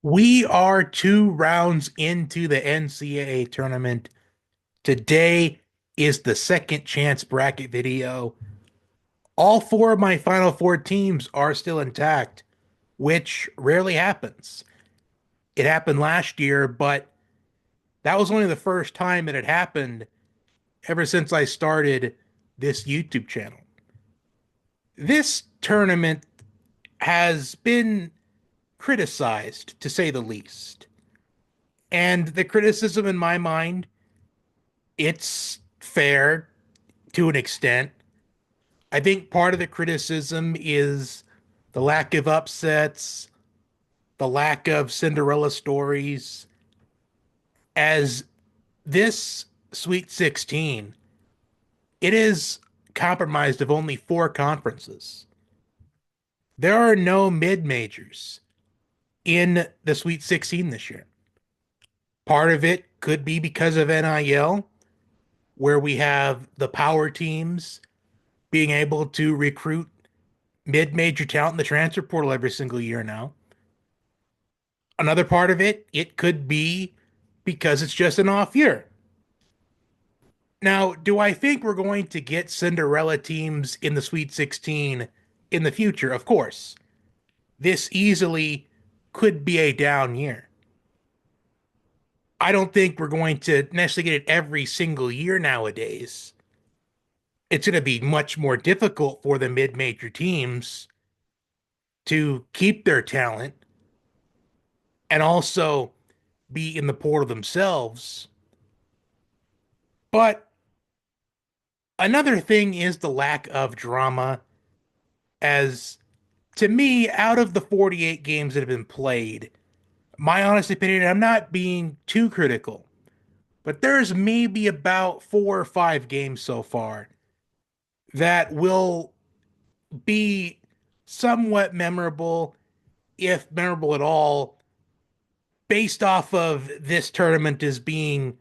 We are 2 rounds into the NCAA tournament. Today is the second chance bracket video. All four of my Final Four teams are still intact, which rarely happens. It happened last year, but that was only the first time it had happened ever since I started this YouTube channel. This tournament has been criticized, to say the least. And the criticism in my mind, it's fair to an extent. I think part of the criticism is the lack of upsets, the lack of Cinderella stories, as this Sweet 16, it is comprised of only four conferences. There are no mid majors in the Sweet 16 this year. Part of it could be because of NIL, where we have the power teams being able to recruit mid-major talent in the transfer portal every single year now. Another part of it, it could be because it's just an off year. Now, do I think we're going to get Cinderella teams in the Sweet 16 in the future? Of course. This easily could be a down year. I don't think we're going to necessarily get it every single year nowadays. It's going to be much more difficult for the mid-major teams to keep their talent and also be in the portal themselves. But another thing is the lack of drama. As to me, out of the 48 games that have been played, my honest opinion, I'm not being too critical, but there's maybe about 4 or 5 games so far that will be somewhat memorable, if memorable at all, based off of this tournament as being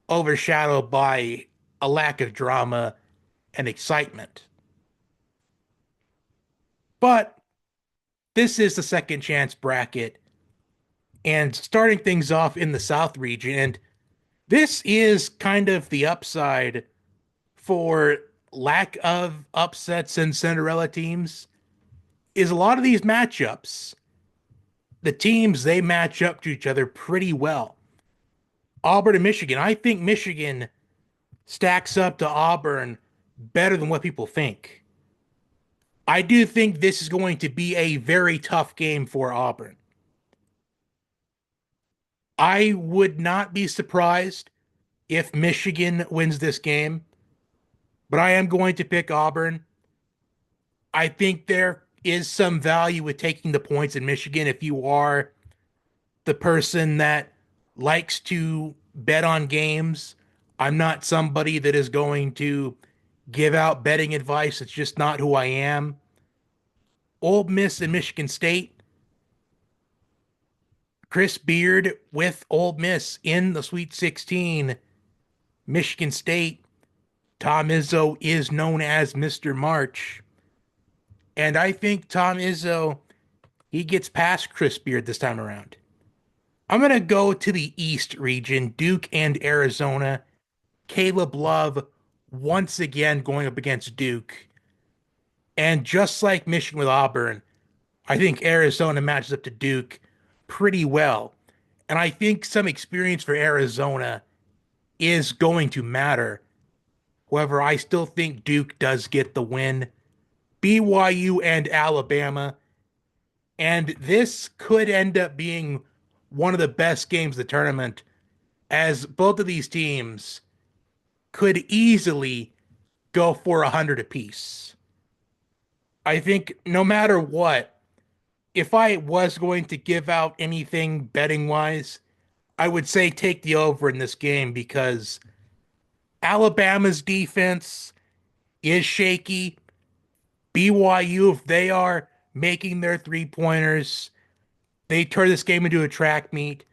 overshadowed by a lack of drama and excitement. But this is the second chance bracket and starting things off in the South region. And this is kind of the upside for lack of upsets and Cinderella teams is a lot of these matchups. The teams, they match up to each other pretty well. Auburn and Michigan. I think Michigan stacks up to Auburn better than what people think. I do think this is going to be a very tough game for Auburn. I would not be surprised if Michigan wins this game, but I am going to pick Auburn. I think there is some value with taking the points in Michigan if you are the person that likes to bet on games. I'm not somebody that is going to give out betting advice. It's just not who I am. Ole Miss and Michigan State. Chris Beard with Ole Miss in the Sweet 16. Michigan State. Tom Izzo is known as Mr. March. And I think Tom Izzo, he gets past Chris Beard this time around. I'm going to go to the East region, Duke and Arizona. Caleb Love once again going up against Duke. And just like Michigan with Auburn, I think Arizona matches up to Duke pretty well. And I think some experience for Arizona is going to matter. However, I still think Duke does get the win. BYU and Alabama. And this could end up being one of the best games of the tournament, as both of these teams could easily go for 100 apiece. I think no matter what, if I was going to give out anything betting wise, I would say take the over in this game because Alabama's defense is shaky. BYU, if they are making their 3 pointers, they turn this game into a track meet.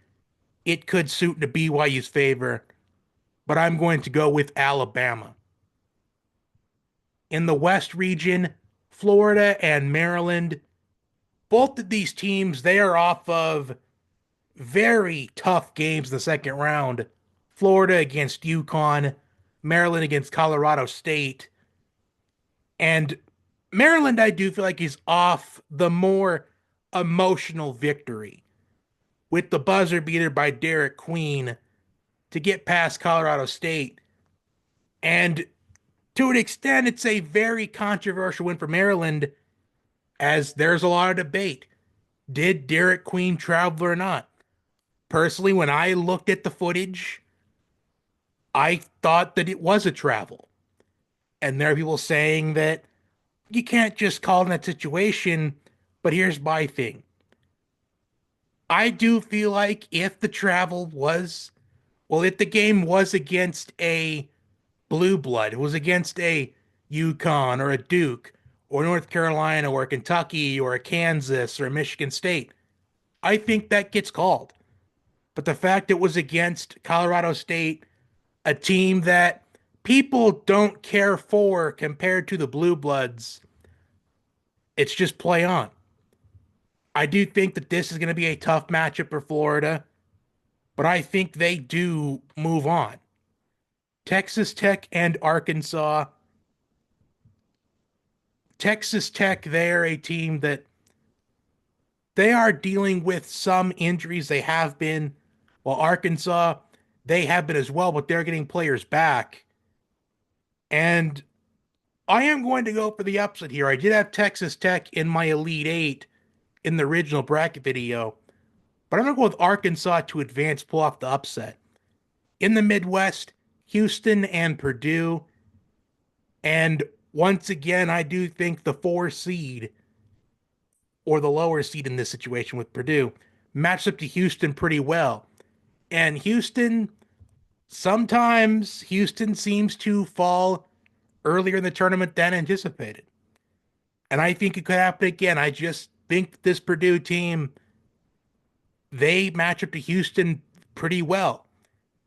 It could suit into BYU's favor, but I'm going to go with Alabama. In the West region, Florida and Maryland, both of these teams, they are off of very tough games in the second round. Florida against UConn, Maryland against Colorado State. And Maryland, I do feel like is off the more emotional victory with the buzzer beater by Derek Queen to get past Colorado State. And to an extent, it's a very controversial win for Maryland, as there's a lot of debate. Did Derek Queen travel or not? Personally, when I looked at the footage, I thought that it was a travel. And there are people saying that you can't just call in that situation. But here's my thing. I do feel like if the travel was, well, if the game was against a blue blood, it was against a UConn or a Duke or North Carolina or a Kentucky or a Kansas or a Michigan State, I think that gets called. But the fact it was against Colorado State, a team that people don't care for compared to the Blue Bloods, it's just play on. I do think that this is going to be a tough matchup for Florida, but I think they do move on. Texas Tech and Arkansas. Texas Tech, they're a team that they are dealing with some injuries. They have been, while Arkansas, they have been as well, but they're getting players back. And I am going to go for the upset here. I did have Texas Tech in my Elite Eight in the original bracket video, but I'm going to go with Arkansas to advance, pull off the upset. In the Midwest, Houston and Purdue. And once again, I do think the 4 seed or the lower seed in this situation with Purdue matched up to Houston pretty well. And Houston, sometimes Houston seems to fall earlier in the tournament than anticipated. And I think it could happen again. I just think this Purdue team, they match up to Houston pretty well.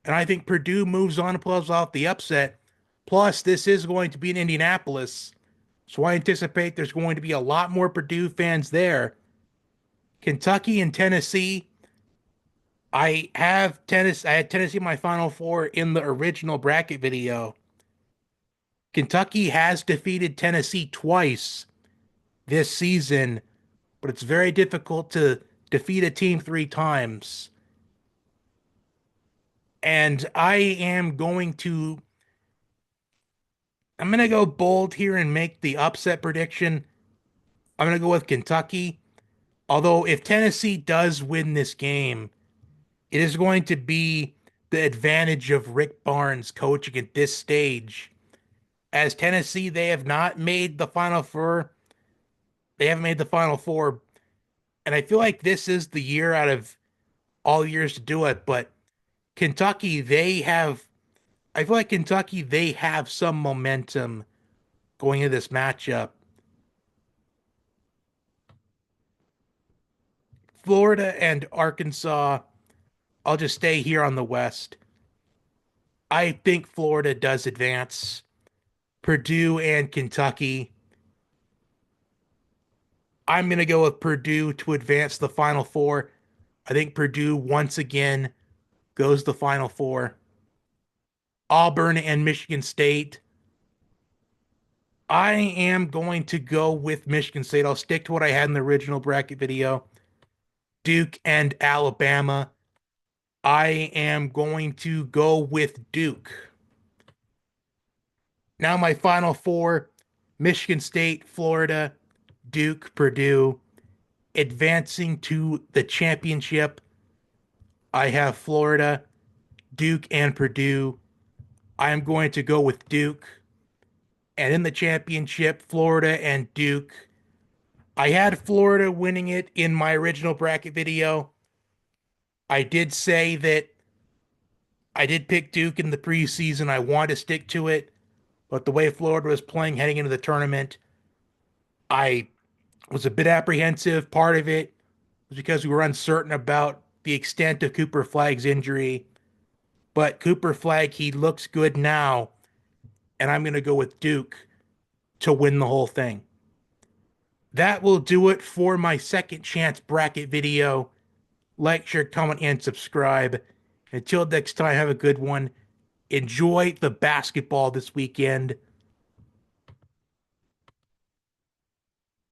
And I think Purdue moves on and pulls off the upset. Plus, this is going to be in Indianapolis. So I anticipate there's going to be a lot more Purdue fans there. Kentucky and Tennessee. I had Tennessee in my Final Four in the original bracket video. Kentucky has defeated Tennessee twice this season, but it's very difficult to defeat a team 3 times. And I'm going to go bold here and make the upset prediction. I'm going to go with Kentucky. Although if Tennessee does win this game, it is going to be the advantage of Rick Barnes coaching at this stage. As Tennessee, they have not made the Final Four. They haven't made the Final Four. And I feel like this is the year out of all years to do it. But Kentucky, I feel like Kentucky, they have some momentum going into this matchup. Florida and Arkansas, I'll just stay here on the West. I think Florida does advance. Purdue and Kentucky. I'm going to go with Purdue to advance the Final Four. I think Purdue once again goes the Final Four. Auburn and Michigan State. I am going to go with Michigan State. I'll stick to what I had in the original bracket video. Duke and Alabama. I am going to go with Duke. Now my Final Four, Michigan State, Florida, Duke, Purdue. Advancing to the championship, I have Florida, Duke, and Purdue. I am going to go with Duke. And in the championship, Florida and Duke. I had Florida winning it in my original bracket video. I did say that I did pick Duke in the preseason. I want to stick to it. But the way Florida was playing heading into the tournament, I was a bit apprehensive. Part of it was because we were uncertain about the extent of Cooper Flagg's injury. But Cooper Flagg, he looks good now. And I'm going to go with Duke to win the whole thing. That will do it for my second chance bracket video. Like, share, comment, and subscribe. Until next time, have a good one. Enjoy the basketball this weekend.